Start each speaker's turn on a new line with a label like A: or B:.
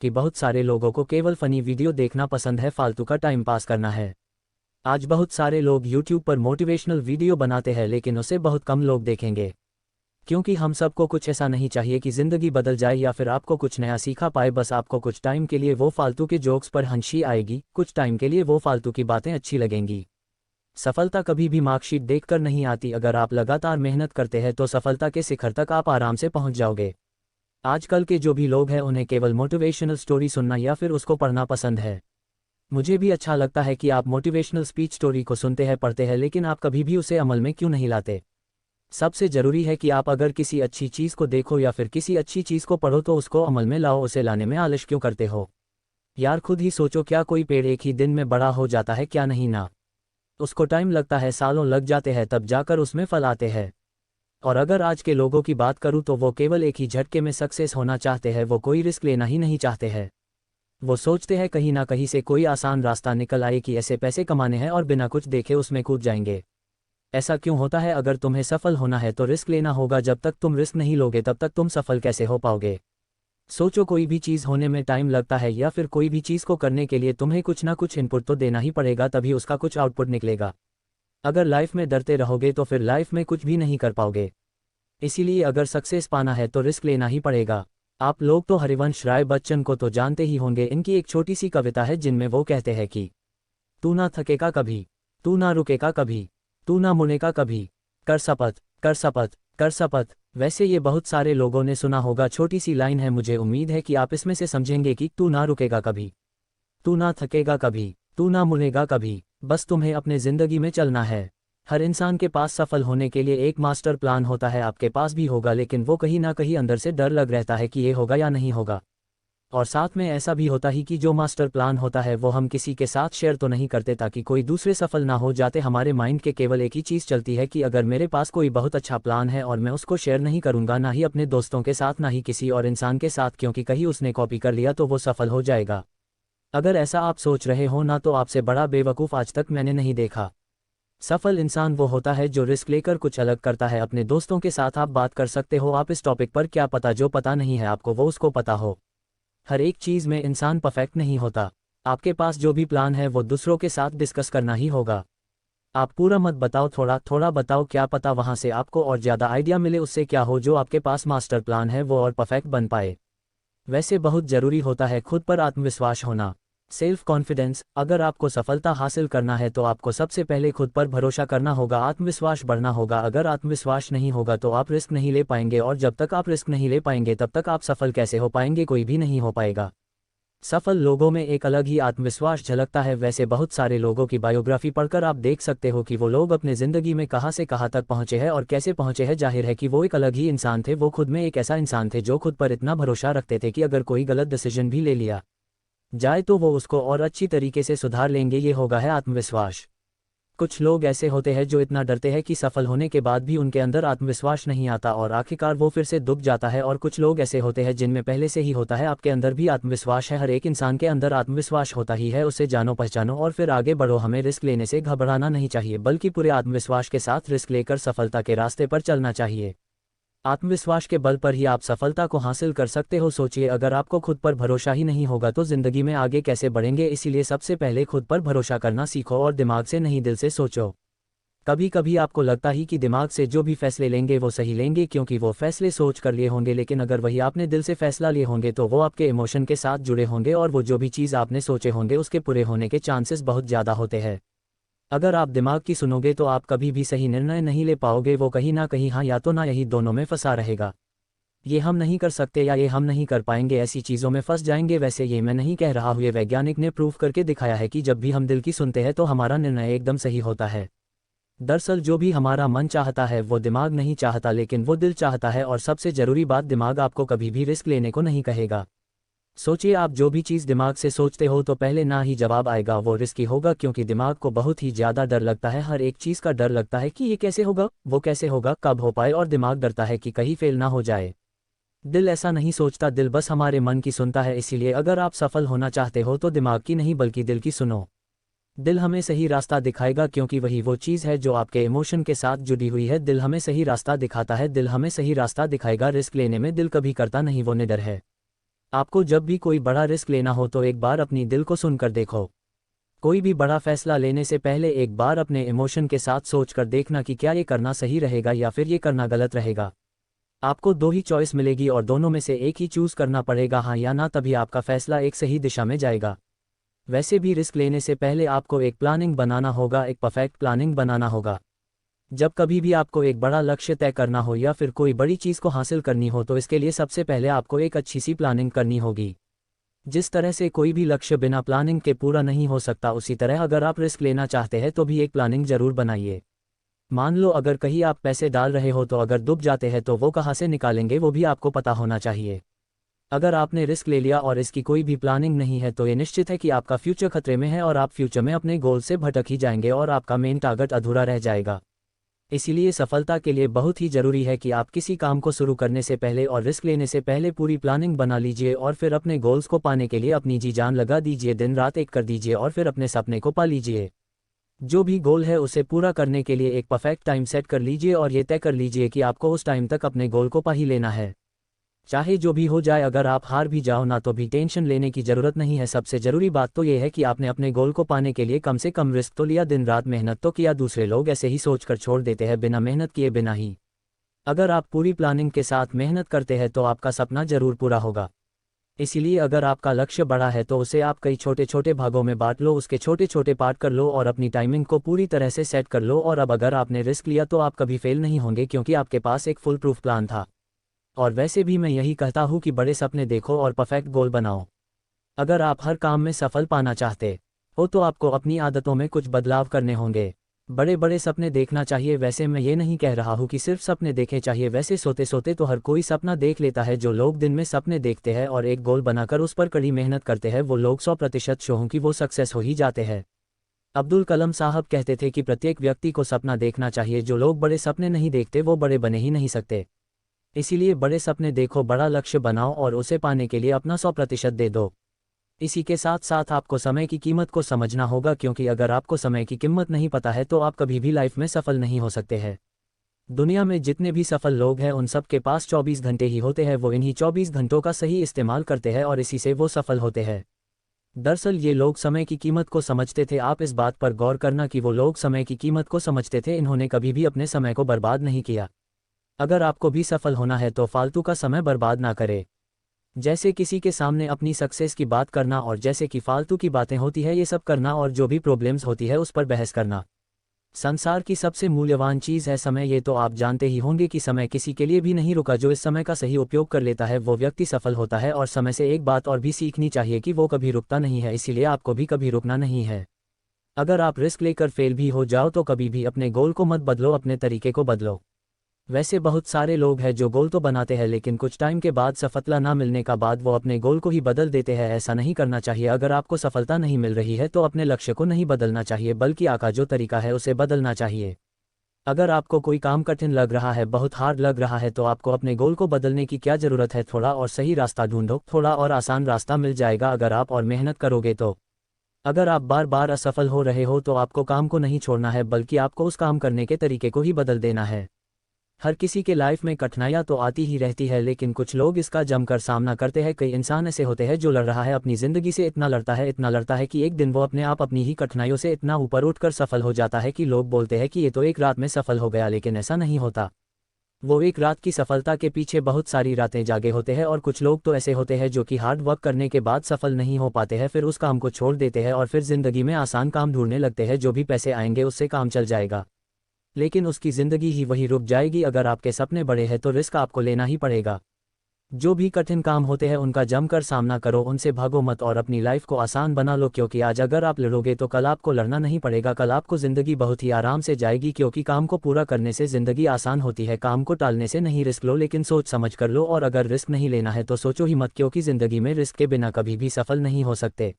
A: कि बहुत सारे लोगों को केवल फनी वीडियो देखना पसंद है, फालतू का टाइम पास करना है। आज बहुत सारे लोग YouTube पर मोटिवेशनल वीडियो बनाते हैं, लेकिन उसे बहुत कम लोग देखेंगे। क्योंकि हम सबको कुछ ऐसा नहीं चाहिए कि ज़िंदगी बदल जाए या फिर आपको कुछ नया सीखा पाए। बस आपको कुछ टाइम के लिए वो फालतू के जोक्स पर हंसी आएगी, कुछ टाइम के लिए वो फालतू की बातें अच्छी लगेंगी। सफलता कभी भी मार्कशीट देखकर नहीं आती। अगर आप लगातार मेहनत करते हैं तो सफलता के शिखर तक आप आराम से पहुंच जाओगे। आजकल के जो भी लोग हैं उन्हें केवल मोटिवेशनल स्टोरी सुनना या फिर उसको पढ़ना पसंद है। मुझे भी अच्छा लगता है कि आप मोटिवेशनल स्पीच स्टोरी को सुनते हैं, पढ़ते हैं, लेकिन आप कभी भी उसे अमल में क्यों नहीं लाते? सबसे ज़रूरी है कि आप अगर किसी अच्छी चीज़ को देखो या फिर किसी अच्छी चीज़ को पढ़ो तो उसको अमल में लाओ। उसे लाने में आलस क्यों करते हो यार? खुद ही सोचो, क्या कोई पेड़ एक ही दिन में बड़ा हो जाता है? क्या नहीं ना। उसको टाइम लगता है, सालों लग जाते हैं, तब जाकर उसमें फल आते हैं। और अगर आज के लोगों की बात करूं तो वो केवल एक ही झटके में सक्सेस होना चाहते हैं। वो कोई रिस्क लेना ही नहीं चाहते हैं। वो सोचते हैं कहीं ना कहीं से कोई आसान रास्ता निकल आए कि ऐसे पैसे कमाने हैं, और बिना कुछ देखे उसमें कूद जाएंगे। ऐसा क्यों होता है? अगर तुम्हें सफल होना है तो रिस्क लेना होगा। जब तक तुम रिस्क नहीं लोगे तब तक तुम सफल कैसे हो पाओगे? सोचो, कोई भी चीज़ होने में टाइम लगता है, या फिर कोई भी चीज़ को करने के लिए तुम्हें कुछ ना कुछ इनपुट तो देना ही पड़ेगा, तभी उसका कुछ आउटपुट निकलेगा। अगर लाइफ में डरते रहोगे तो फिर लाइफ में कुछ भी नहीं कर पाओगे। इसीलिए अगर सक्सेस पाना है तो रिस्क लेना ही पड़ेगा। आप लोग तो हरिवंश राय बच्चन को तो जानते ही होंगे। इनकी एक छोटी सी कविता है जिनमें वो कहते हैं कि तू ना थकेगा कभी, तू ना रुकेगा कभी, तू ना मुड़ेगा कभी, कर शपथ, कर शपथ, कर शपथ। वैसे ये बहुत सारे लोगों ने सुना होगा। छोटी सी लाइन है, मुझे उम्मीद है कि आप इसमें से समझेंगे कि तू ना रुकेगा कभी, तू ना थकेगा कभी, तू ना मुड़ेगा कभी। बस तुम्हें अपने ज़िंदगी में चलना है। हर इंसान के पास सफल होने के लिए एक मास्टर प्लान होता है। आपके पास भी होगा, लेकिन वो कहीं ना कहीं अंदर से डर लग रहता है कि ये होगा या नहीं होगा। और साथ में ऐसा भी होता ही कि जो मास्टर प्लान होता है वो हम किसी के साथ शेयर तो नहीं करते ताकि कोई दूसरे सफल ना हो जाते। हमारे माइंड के केवल एक ही चीज़ चलती है कि अगर मेरे पास कोई बहुत अच्छा प्लान है और मैं उसको शेयर नहीं करूंगा, ना ही अपने दोस्तों के साथ, ना ही किसी और इंसान के साथ, क्योंकि कहीं उसने कॉपी कर लिया तो वो सफल हो जाएगा। अगर ऐसा आप सोच रहे हो ना, तो आपसे बड़ा बेवकूफ़ आज तक मैंने नहीं देखा। सफल इंसान वो होता है जो रिस्क लेकर कुछ अलग करता है। अपने दोस्तों के साथ आप बात कर सकते हो आप इस टॉपिक पर, क्या पता जो पता नहीं है आपको वो उसको पता हो। हर एक चीज़ में इंसान परफेक्ट नहीं होता। आपके पास जो भी प्लान है वो दूसरों के साथ डिस्कस करना ही होगा। आप पूरा मत बताओ, थोड़ा थोड़ा बताओ, क्या पता वहाँ से आपको और ज़्यादा आइडिया मिले। उससे क्या हो, जो आपके पास मास्टर प्लान है वो और परफेक्ट बन पाए। वैसे बहुत ज़रूरी होता है खुद पर आत्मविश्वास होना, सेल्फ कॉन्फिडेंस। अगर आपको सफलता हासिल करना है तो आपको सबसे पहले खुद पर भरोसा करना होगा, आत्मविश्वास बढ़ना होगा। अगर आत्मविश्वास नहीं होगा तो आप रिस्क नहीं ले पाएंगे, और जब तक आप रिस्क नहीं ले पाएंगे तब तक आप सफल कैसे हो पाएंगे? कोई भी नहीं हो पाएगा। सफल लोगों में एक अलग ही आत्मविश्वास झलकता है। वैसे बहुत सारे लोगों की बायोग्राफी पढ़कर आप देख सकते हो कि वो लोग अपने ज़िंदगी में कहाँ से कहाँ तक पहुँचे हैं और कैसे पहुँचे हैं। जाहिर है कि वो एक अलग ही इंसान थे। वो खुद में एक ऐसा इंसान थे जो खुद पर इतना भरोसा रखते थे कि अगर कोई गलत डिसीजन भी ले लिया जाए तो वो उसको और अच्छी तरीके से सुधार लेंगे। ये होगा है आत्मविश्वास। कुछ लोग ऐसे होते हैं जो इतना डरते हैं कि सफल होने के बाद भी उनके अंदर आत्मविश्वास नहीं आता और आखिरकार वो फिर से दुब जाता है। और कुछ लोग ऐसे होते हैं जिनमें पहले से ही होता है। आपके अंदर भी आत्मविश्वास है, हर एक इंसान के अंदर आत्मविश्वास होता ही है। उसे जानो, पहचानो और फिर आगे बढ़ो। हमें रिस्क लेने से घबराना नहीं चाहिए, बल्कि पूरे आत्मविश्वास के साथ रिस्क लेकर सफलता के रास्ते पर चलना चाहिए। आत्मविश्वास के बल पर ही आप सफलता को हासिल कर सकते हो। सोचिए, अगर आपको खुद पर भरोसा ही नहीं होगा तो ज़िंदगी में आगे कैसे बढ़ेंगे? इसीलिए सबसे पहले खुद पर भरोसा करना सीखो, और दिमाग से नहीं दिल से सोचो। कभी कभी आपको लगता ही कि दिमाग से जो भी फैसले लेंगे वो सही लेंगे, क्योंकि वो फैसले सोच कर लिए होंगे, लेकिन अगर वही आपने दिल से फैसला लिए होंगे तो वो आपके इमोशन के साथ जुड़े होंगे, और वो जो भी चीज़ आपने सोचे होंगे उसके पूरे होने के चांसेस बहुत ज़्यादा होते हैं। अगर आप दिमाग की सुनोगे तो आप कभी भी सही निर्णय नहीं ले पाओगे। वो कहीं ना कहीं हाँ या तो ना, यही दोनों में फंसा रहेगा। ये हम नहीं कर सकते या ये हम नहीं कर पाएंगे, ऐसी चीज़ों में फंस जाएंगे। वैसे ये मैं नहीं कह रहा हूँ, ये वैज्ञानिक ने प्रूव करके दिखाया है कि जब भी हम दिल की सुनते हैं तो हमारा निर्णय एकदम सही होता है। दरअसल जो भी हमारा मन चाहता है वो दिमाग नहीं चाहता, लेकिन वो दिल चाहता है। और सबसे ज़रूरी बात, दिमाग आपको कभी भी रिस्क लेने को नहीं कहेगा। सोचिए, आप जो भी चीज़ दिमाग से सोचते हो तो पहले ना ही जवाब आएगा वो रिस्की होगा, क्योंकि दिमाग को बहुत ही ज़्यादा डर लगता है। हर एक चीज़ का डर लगता है कि ये कैसे होगा, वो कैसे होगा, कब हो पाए, और दिमाग डरता है कि कहीं फेल ना हो जाए। दिल ऐसा नहीं सोचता, दिल बस हमारे मन की सुनता है। इसीलिए अगर आप सफल होना चाहते हो तो दिमाग की नहीं बल्कि दिल की सुनो। दिल हमें सही रास्ता दिखाएगा, क्योंकि वही वो चीज़ है जो आपके इमोशन के साथ जुड़ी हुई है। दिल हमें सही रास्ता दिखाता है, दिल हमें सही रास्ता दिखाएगा। रिस्क लेने में दिल कभी करता नहीं, वो निडर है। आपको जब भी कोई बड़ा रिस्क लेना हो तो एक बार अपनी दिल को सुनकर देखो। कोई भी बड़ा फैसला लेने से पहले एक बार अपने इमोशन के साथ सोच कर देखना कि क्या ये करना सही रहेगा या फिर ये करना गलत रहेगा। आपको दो ही चॉइस मिलेगी और दोनों में से एक ही चूज करना पड़ेगा, हाँ या ना, तभी आपका फैसला एक सही दिशा में जाएगा। वैसे भी रिस्क लेने से पहले आपको एक प्लानिंग बनाना होगा, एक परफेक्ट प्लानिंग बनाना होगा। जब कभी भी आपको एक बड़ा लक्ष्य तय करना हो या फिर कोई बड़ी चीज़ को हासिल करनी हो तो इसके लिए सबसे पहले आपको एक अच्छी सी प्लानिंग करनी होगी। जिस तरह से कोई भी लक्ष्य बिना प्लानिंग के पूरा नहीं हो सकता, उसी तरह अगर आप रिस्क लेना चाहते हैं तो भी एक प्लानिंग जरूर बनाइए। मान लो अगर कहीं आप पैसे डाल रहे हो तो अगर डूब जाते हैं तो वो कहाँ से निकालेंगे वो भी आपको पता होना चाहिए। अगर आपने रिस्क ले लिया और इसकी कोई भी प्लानिंग नहीं है तो ये निश्चित है कि आपका फ्यूचर खतरे में है और आप फ्यूचर में अपने गोल से भटक ही जाएंगे और आपका मेन टारगेट अधूरा रह जाएगा। इसीलिए सफलता के लिए बहुत ही ज़रूरी है कि आप किसी काम को शुरू करने से पहले और रिस्क लेने से पहले पूरी प्लानिंग बना लीजिए और फिर अपने गोल्स को पाने के लिए अपनी जी जान लगा दीजिए, दिन रात एक कर दीजिए और फिर अपने सपने को पा लीजिए। जो भी गोल है उसे पूरा करने के लिए एक परफेक्ट टाइम सेट कर लीजिए और ये तय कर लीजिए कि आपको उस टाइम तक अपने गोल को पा ही लेना है। चाहे जो भी हो जाए, अगर आप हार भी जाओ ना तो भी टेंशन लेने की ज़रूरत नहीं है। सबसे ज़रूरी बात तो ये है कि आपने अपने गोल को पाने के लिए कम से कम रिस्क तो लिया, दिन रात मेहनत तो किया। दूसरे लोग ऐसे ही सोचकर छोड़ देते हैं बिना मेहनत किए बिना ही। अगर आप पूरी प्लानिंग के साथ मेहनत करते हैं तो आपका सपना ज़रूर पूरा होगा। इसीलिए अगर आपका लक्ष्य बड़ा है तो उसे आप कई छोटे छोटे भागों में बांट लो, उसके छोटे छोटे पार्ट कर लो और अपनी टाइमिंग को पूरी तरह से सेट कर लो। और अब अगर आपने रिस्क लिया तो आप कभी फेल नहीं होंगे क्योंकि आपके पास एक फुल प्रूफ प्लान था। और वैसे भी मैं यही कहता हूँ कि बड़े सपने देखो और परफेक्ट गोल बनाओ। अगर आप हर काम में सफल पाना चाहते हो तो आपको अपनी आदतों में कुछ बदलाव करने होंगे। बड़े बड़े सपने देखना चाहिए। वैसे मैं ये नहीं कह रहा हूँ कि सिर्फ सपने देखे चाहिए, वैसे सोते सोते तो हर कोई सपना देख लेता है। जो लोग दिन में सपने देखते हैं और एक गोल बनाकर उस पर कड़ी मेहनत करते हैं वो लोग 100% श्योर हूँ कि वो सक्सेस हो ही जाते हैं। अब्दुल कलाम साहब कहते थे कि प्रत्येक व्यक्ति को सपना देखना चाहिए। जो लोग बड़े सपने नहीं देखते वो बड़े बने ही नहीं सकते। इसीलिए बड़े सपने देखो, बड़ा लक्ष्य बनाओ और उसे पाने के लिए अपना 100% दे दो। इसी के साथ साथ आपको समय की कीमत को समझना होगा, क्योंकि अगर आपको समय की कीमत नहीं पता है तो आप कभी भी लाइफ में सफल नहीं हो सकते हैं। दुनिया में जितने भी सफल लोग हैं उन सब के पास 24 घंटे ही होते हैं। वो इन्हीं 24 घंटों का सही इस्तेमाल करते हैं और इसी से वो सफल होते हैं। दरअसल ये लोग समय की कीमत को समझते थे। आप इस बात पर गौर करना कि वो लोग समय की कीमत को समझते थे, इन्होंने कभी भी अपने समय को बर्बाद नहीं किया। अगर आपको भी सफल होना है तो फालतू का समय बर्बाद ना करें। जैसे किसी के सामने अपनी सक्सेस की बात करना और जैसे कि फालतू की बातें होती है ये सब करना और जो भी प्रॉब्लम्स होती है उस पर बहस करना। संसार की सबसे मूल्यवान चीज़ है समय। ये तो आप जानते ही होंगे कि समय किसी के लिए भी नहीं रुका। जो इस समय का सही उपयोग कर लेता है वो व्यक्ति सफल होता है। और समय से एक बात और भी सीखनी चाहिए कि वो कभी रुकता नहीं है, इसीलिए आपको भी कभी रुकना नहीं है। अगर आप रिस्क लेकर फेल भी हो जाओ तो कभी भी अपने गोल को मत बदलो, अपने तरीके को बदलो। वैसे बहुत सारे लोग हैं जो गोल तो बनाते हैं लेकिन कुछ टाइम के बाद सफलता ना मिलने का बाद वो अपने गोल को ही बदल देते हैं। ऐसा नहीं करना चाहिए। अगर आपको सफलता नहीं मिल रही है तो अपने लक्ष्य को नहीं बदलना चाहिए, बल्कि आपका जो तरीका है उसे बदलना चाहिए। अगर आपको कोई काम कठिन लग रहा है, बहुत हार्ड लग रहा है, तो आपको अपने गोल को बदलने की क्या ज़रूरत है। थोड़ा और सही रास्ता ढूंढो, थोड़ा और आसान रास्ता मिल जाएगा अगर आप और मेहनत करोगे तो। अगर आप बार बार असफल हो रहे हो तो आपको काम को नहीं छोड़ना है, बल्कि आपको उस काम करने के तरीके को ही बदल देना है। हर किसी के लाइफ में कठिनाइयाँ तो आती ही रहती है, लेकिन कुछ लोग इसका जमकर सामना करते हैं। कई इंसान ऐसे होते हैं जो लड़ रहा है अपनी ज़िंदगी से, इतना लड़ता है कि एक दिन वो अपने आप अपनी ही कठिनाइयों से इतना ऊपर उठकर सफल हो जाता है कि लोग बोलते हैं कि ये तो एक रात में सफल हो गया, लेकिन ऐसा नहीं होता। वो एक रात की सफलता के पीछे बहुत सारी रातें जागे होते हैं। और कुछ लोग तो ऐसे होते हैं जो कि हार्ड वर्क करने के बाद सफल नहीं हो पाते हैं, फिर उस काम को छोड़ देते हैं और फिर ज़िंदगी में आसान काम ढूंढने लगते हैं। जो भी पैसे आएंगे उससे काम चल जाएगा, लेकिन उसकी ज़िंदगी ही वही रुक जाएगी। अगर आपके सपने बड़े हैं तो रिस्क आपको लेना ही पड़ेगा। जो भी कठिन काम होते हैं उनका जमकर सामना करो, उनसे भागो मत और अपनी लाइफ को आसान बना लो। क्योंकि आज अगर आप लड़ोगे तो कल आपको लड़ना नहीं पड़ेगा, कल आपको ज़िंदगी बहुत ही आराम से जाएगी। क्योंकि काम को पूरा करने से ज़िंदगी आसान होती है, काम को टालने से नहीं। रिस्क लो लेकिन सोच समझ कर लो, और अगर रिस्क नहीं लेना है तो सोचो ही मत, क्योंकि ज़िंदगी में रिस्क के बिना कभी भी सफल नहीं हो सकते।